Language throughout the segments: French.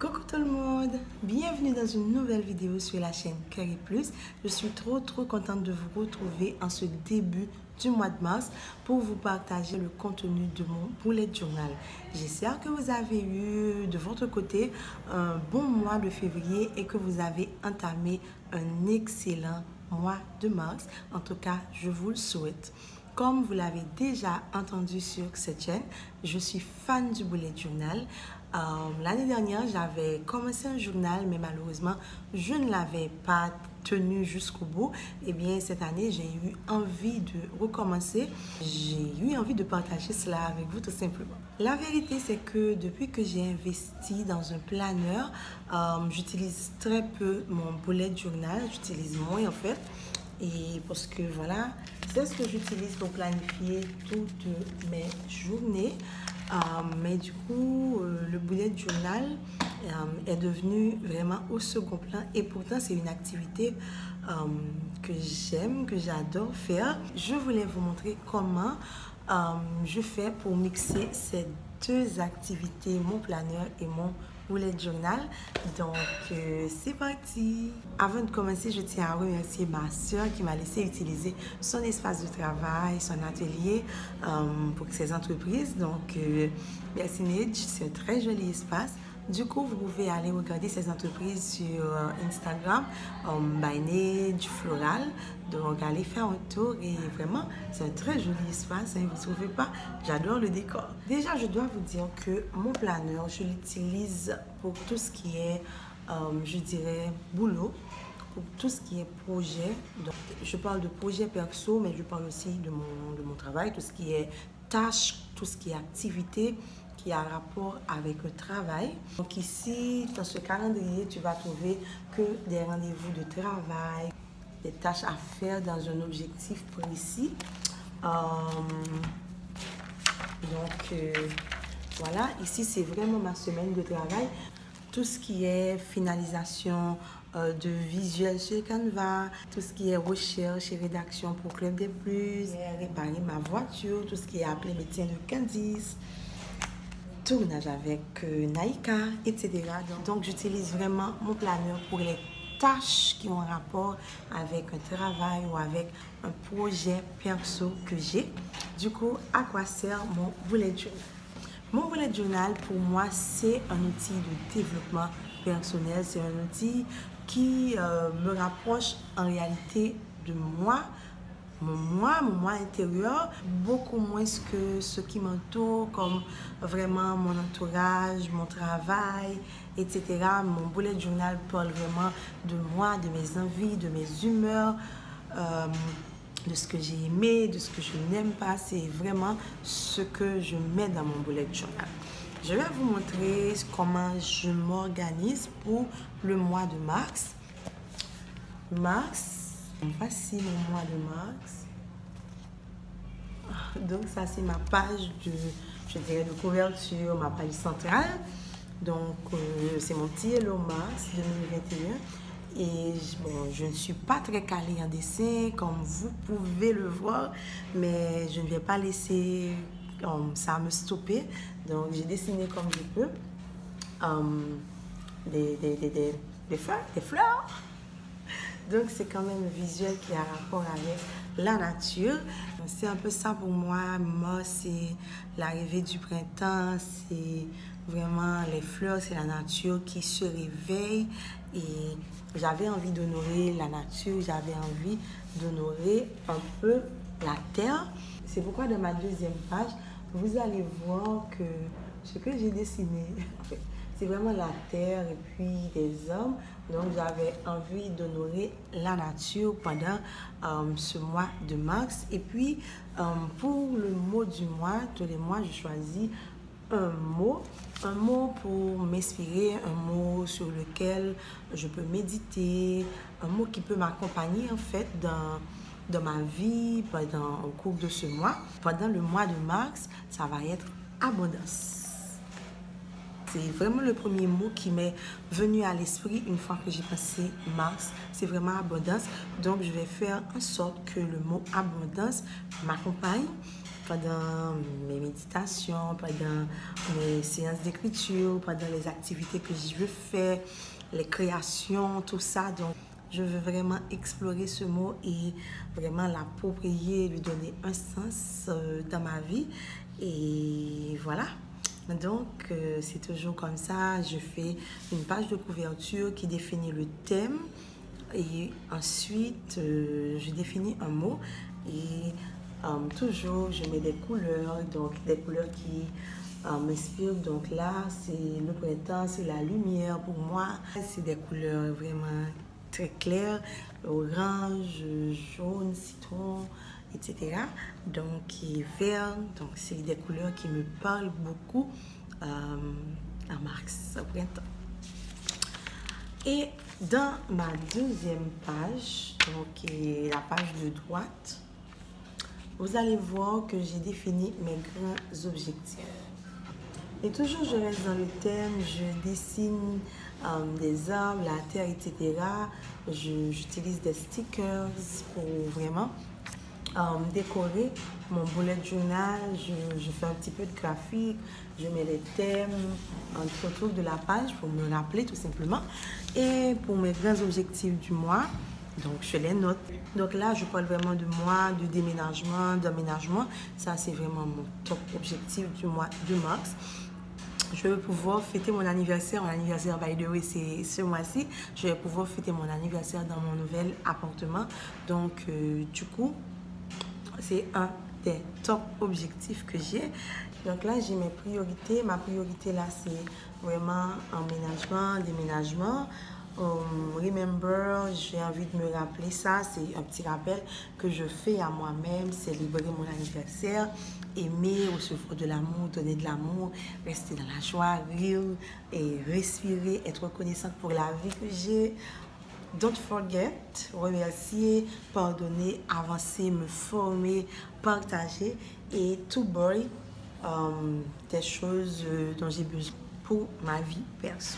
Coucou tout le monde, bienvenue dans une nouvelle vidéo sur la chaîne Curry Plus. Je suis trop contente de vous retrouver en ce début du mois de mars pour vous partager le contenu de mon bullet journal. J'espère que vous avez eu de votre côté un bon mois de février et que vous avez entamé un excellent mois de mars. En tout cas, je vous le souhaite. Comme vous l'avez déjà entendu sur cette chaîne, je suis fan du bullet journal. L'année dernière, j'avais commencé un journal, mais malheureusement, je ne l'avais pas tenu jusqu'au bout. Et bien, cette année, j'ai eu envie de recommencer. J'ai eu envie de partager cela avec vous tout simplement. La vérité, c'est que depuis que j'ai investi dans un planeur, j'utilise très peu mon bullet journal. J'utilise moins en fait. Et parce que voilà, c'est ce que j'utilise pour planifier toutes mes journées. Mais du coup, le bullet journal est devenu vraiment au second plan. Et pourtant, c'est une activité que j'aime, que j'adore faire. Je voulais vous montrer comment je fais pour mixer ces deux activités, mon planeur et mon bullet journal. Donc c'est parti. Avant de commencer, je tiens à remercier ma soeur qui m'a laissé utiliser son espace de travail, son atelier pour ses entreprises. Donc merci Nidj, c'est un très joli espace. Du coup, vous pouvez aller regarder ces entreprises sur Instagram, by Nidj Floral. Donc, allez faire un tour et vraiment, c'est un très joli espace, hein, vous ne trouvez pas? J'adore le décor. Déjà, je dois vous dire que mon planeur, je l'utilise pour tout ce qui est, je dirais, boulot, pour tout ce qui est projet. Donc, je parle de projet perso, mais je parle aussi de mon travail, tout ce qui est tâches, tout ce qui est activité qui a rapport avec le travail. Donc ici, dans ce calendrier, tu vas trouver que des rendez-vous de travail, des tâches à faire dans un objectif précis. Voilà, ici c'est vraiment ma semaine de travail. Tout ce qui est finalisation de visuels sur Canva, tout ce qui est recherche et rédaction pour Club des Plus, réparer ma voiture, tout ce qui est appelé métier de Candice, tournage avec Naïka, etc. Donc j'utilise vraiment mon planeur pour les tâches qui ont un rapport avec un travail ou avec un projet perso que j'ai. Du coup, à quoi sert mon bullet journal? Mon bullet journal, pour moi, c'est un outil de développement personnel. C'est un outil qui me rapproche en réalité de moi, mon moi intérieur, beaucoup moins que ce qui m'entoure, comme vraiment mon entourage, mon travail, etc. Mon bullet journal parle vraiment de moi, de mes envies, de mes humeurs, de ce que j'ai aimé, de ce que je n'aime pas. C'est vraiment ce que je mets dans mon bullet journal. Je vais vous montrer comment je m'organise pour le mois de mars. Voici le mois de mars. Donc ça c'est ma page je dirais de couverture, ma page centrale. Donc c'est mon petit Hello Mars 2021. Et bon, je ne suis pas très calée en dessin comme vous pouvez le voir, mais je ne vais pas laisser ça me stopper. Donc j'ai dessiné comme je peux des fleurs. Donc, c'est quand même un visuel qui a rapport avec la nature. C'est un peu ça pour moi. Moi, c'est l'arrivée du printemps. C'est vraiment les fleurs, c'est la nature qui se réveille. Et j'avais envie d'honorer la nature. J'avais envie d'honorer un peu la terre. C'est pourquoi dans ma deuxième page, vous allez voir que ce que j'ai dessiné, c'est vraiment la terre et puis des hommes. Donc, j'avais envie d'honorer la nature pendant ce mois de mars. Et puis, pour le mot du mois, tous les mois, je choisis un mot pour m'inspirer, un mot sur lequel je peux méditer, un mot qui peut m'accompagner en fait dans ma vie au cours de ce mois. Pendant le mois de mars, ça va être abondance. C'est vraiment le premier mot qui m'est venu à l'esprit une fois que j'ai passé mars. C'est vraiment abondance. Donc, je vais faire en sorte que le mot abondance m'accompagne pendant mes méditations, pendant mes séances d'écriture, pendant les activités que je veux faire, les créations, tout ça. Donc, je veux vraiment explorer ce mot et vraiment l'approprier, lui donner un sens dans ma vie. Et voilà. Donc, c'est toujours comme ça. Je fais une page de couverture qui définit le thème. Et ensuite, je définis un mot. Et toujours, je mets des couleurs. Donc, des couleurs qui m'inspirent. Donc là, c'est le printemps, c'est la lumière pour moi. C'est des couleurs vraiment très claires. Orange, jaune, citron, etc. Donc, et vert, donc c'est des couleurs qui me parlent beaucoup en mars, au printemps. Et dans ma deuxième page, donc la page de droite, vous allez voir que j'ai défini mes grands objectifs. Et toujours, je reste dans le thème, je dessine des arbres, la terre, etc. J'utilise des stickers pour vraiment décorer mon bullet journal. Je fais un petit peu de graphique, je mets les thèmes autour de la page pour me rappeler tout simplement. Et pour mes grands objectifs du mois, donc je les note. Donc là, je parle vraiment de moi, de déménagement, d'aménagement. Ça, c'est vraiment mon top objectif du mois de mars. Je vais pouvoir fêter mon anniversaire. Mon anniversaire, by the way, c'est ce mois-ci. Je vais pouvoir fêter mon anniversaire dans mon nouvel appartement. Donc, du coup, c'est un des top objectifs que j'ai. Donc là, j'ai mes priorités. Ma priorité là, c'est vraiment emménagement, déménagement. Remember, j'ai envie de me rappeler ça. C'est un petit rappel que je fais à moi-même. Célébrer mon anniversaire, aimer, recevoir de l'amour, donner de l'amour, rester dans la joie, rire et respirer, être reconnaissante pour la vie que j'ai. Don't forget, remercier, pardonner, avancer, me former, partager et to buy des choses dont j'ai besoin pour ma vie perso.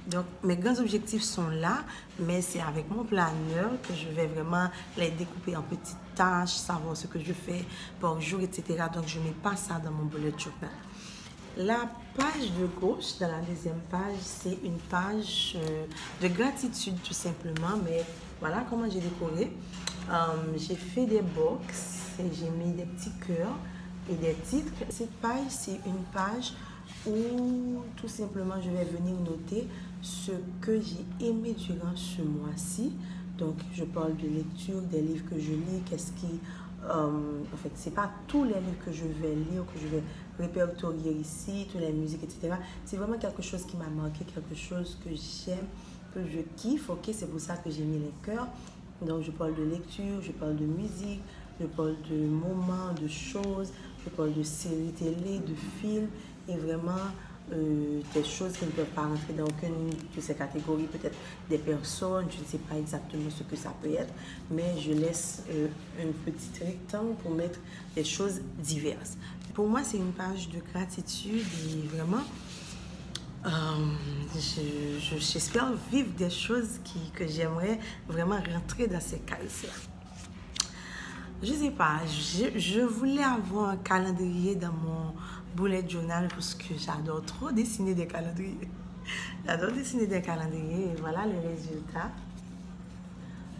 Donc, mes grands objectifs sont là, mais c'est avec mon planeur que je vais vraiment les découper en petites tâches, savoir ce que je fais par jour, etc. Donc, je ne mets pas ça dans mon bullet journal. La page de gauche, dans la deuxième page, c'est une page de gratitude tout simplement. Mais voilà comment j'ai décoré. J'ai fait des box et j'ai mis des petits cœurs et des titres. Cette page, c'est une page où tout simplement je vais venir noter ce que j'ai aimé durant ce mois-ci. Donc, je parle de lecture, des livres que je lis, qu'est-ce qui... en fait, c'est pas tous les livres que je vais lire, que je vais répertorier ici, toutes les musiques, etc. C'est vraiment quelque chose qui m'a marqué, quelque chose que j'aime, que je kiffe. Ok, c'est pour ça que j'ai mis les cœurs. Donc, je parle de lecture, je parle de musique, je parle de moments, de choses, je parle de séries télé, de films, et vraiment des choses qui ne peuvent pas rentrer dans aucune de ces catégories, peut-être des personnes, je ne sais pas exactement ce que ça peut être, mais je laisse un petit rectangle pour mettre des choses diverses. Pour moi, c'est une page de gratitude et vraiment, j'espère vivre des choses que j'aimerais vraiment rentrer dans ces cases-là. Je sais pas, je voulais avoir un calendrier dans mon bullet journal parce que j'adore trop dessiner des calendriers. J'adore dessiner des calendriers et voilà le résultat.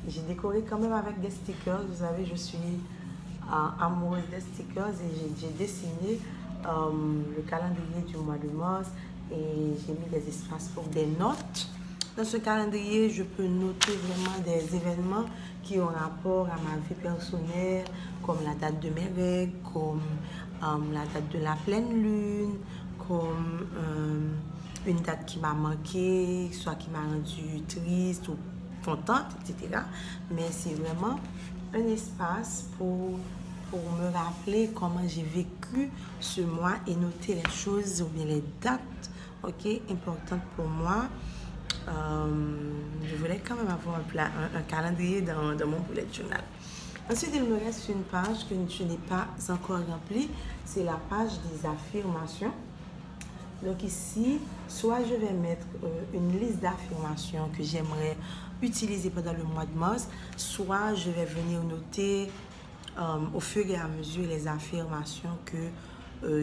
J'ai décoré quand même avec des stickers. Vous savez, je suis amoureuse des stickers et j'ai dessiné le calendrier du mois de mars et j'ai mis des espaces pour des notes. Dans ce calendrier, je peux noter vraiment des événements qui ont rapport à ma vie personnelle, comme la date de mes règles, comme la date de la pleine lune, comme une date qui m'a manqué, soit qui m'a rendue triste ou contente, etc. Mais c'est vraiment un espace pour me rappeler comment j'ai vécu ce mois et noter les choses ou bien les dates importantes pour moi. Je voulais quand même avoir un calendrier dans mon bullet journal. Ensuite, il me reste une page que je n'ai pas encore remplie. C'est la page des affirmations. Donc ici, soit je vais mettre une liste d'affirmations que j'aimerais utiliser pendant le mois de mars, soit je vais venir noter au fur et à mesure les affirmations que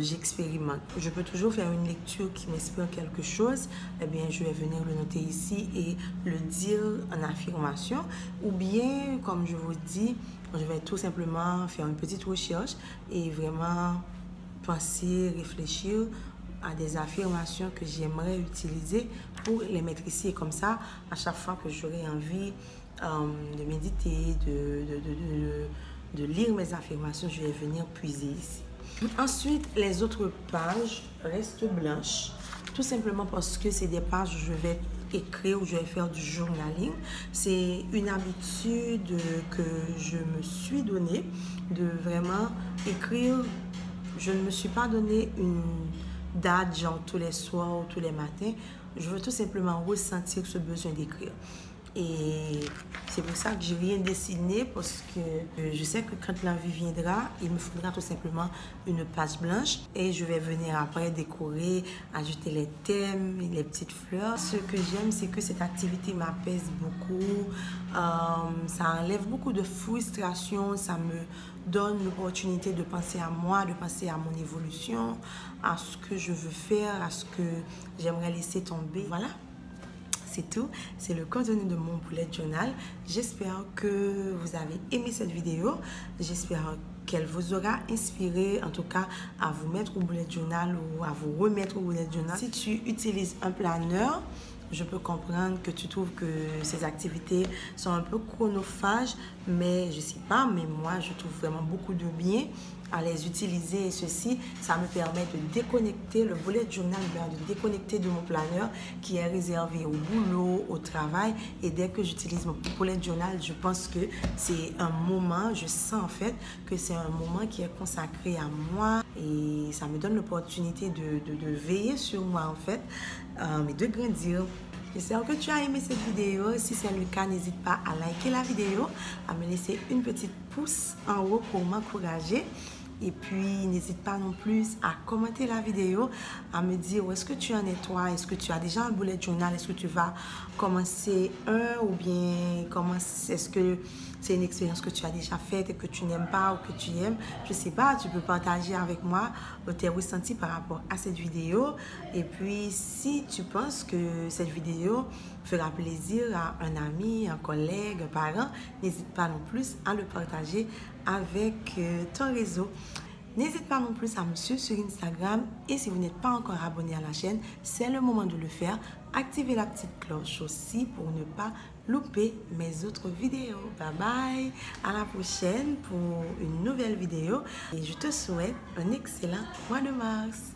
j'expérimente. Je peux toujours faire une lecture qui m'inspire quelque chose, eh bien je vais venir le noter ici et le dire en affirmation, ou bien comme je vous dis, je vais tout simplement faire une petite recherche et vraiment penser, réfléchir à des affirmations que j'aimerais utiliser pour les mettre ici. Et comme ça, à chaque fois que j'aurai envie de méditer, de lire mes affirmations, je vais venir puiser ici. Ensuite, les autres pages restent blanches, tout simplement parce que c'est des pages où je vais écrire, où je vais faire du journaling. C'est une habitude que je me suis donnée de vraiment écrire. Je ne me suis pas donné une date, genre tous les soirs ou tous les matins. Je veux tout simplement ressentir ce besoin d'écrire. Et c'est pour ça que j'ai rien dessiné, parce que je sais que quand l'envie viendra, il me faudra tout simplement une page blanche et je vais venir après décorer, ajouter les thèmes, les petites fleurs. Ce que j'aime, c'est que cette activité m'apaise beaucoup, ça enlève beaucoup de frustration, ça me donne l'opportunité de penser à moi, de penser à mon évolution, à ce que je veux faire, à ce que j'aimerais laisser tomber. Voilà. C'est tout, c'est le contenu de mon bullet journal. J'espère que vous avez aimé cette vidéo. J'espère qu'elle vous aura inspiré, en tout cas, à vous mettre au bullet journal ou à vous remettre au bullet journal. Si tu utilises un planeur, je peux comprendre que tu trouves que ces activités sont un peu chronophages, mais je ne sais pas, mais moi, je trouve vraiment beaucoup de bien à les utiliser. Et ceci, ça me permet de déconnecter, le bullet journal me permet de déconnecter de mon planeur qui est réservé au boulot, au travail. Et dès que j'utilise mon bullet journal, je pense que c'est un moment, je sens en fait que c'est un moment qui est consacré à moi et ça me donne l'opportunité de veiller sur moi en fait, et de grandir. J'espère que tu as aimé cette vidéo. Si c'est le cas, n'hésite pas à liker la vidéo, à me laisser une petite pouce en haut pour m'encourager. Et puis, n'hésite pas non plus à commenter la vidéo, à me dire où est-ce que tu en es toi. Est-ce que tu as déjà un bullet journal? Est-ce que tu vas commencer un? Ou bien, est-ce que c'est une expérience que tu as déjà faite et que tu n'aimes pas ou que tu aimes? Je ne sais pas, tu peux partager avec moi tes ressentis par rapport à cette vidéo. Et puis, si tu penses que cette vidéo fera plaisir à un ami, un collègue, un parent, n'hésite pas non plus à le partager avec ton réseau. N'hésite pas non plus à me suivre sur Instagram et si vous n'êtes pas encore abonné à la chaîne, c'est le moment de le faire. Activez la petite cloche aussi pour ne pas louper mes autres vidéos. Bye bye, à la prochaine pour une nouvelle vidéo et je te souhaite un excellent mois de mars.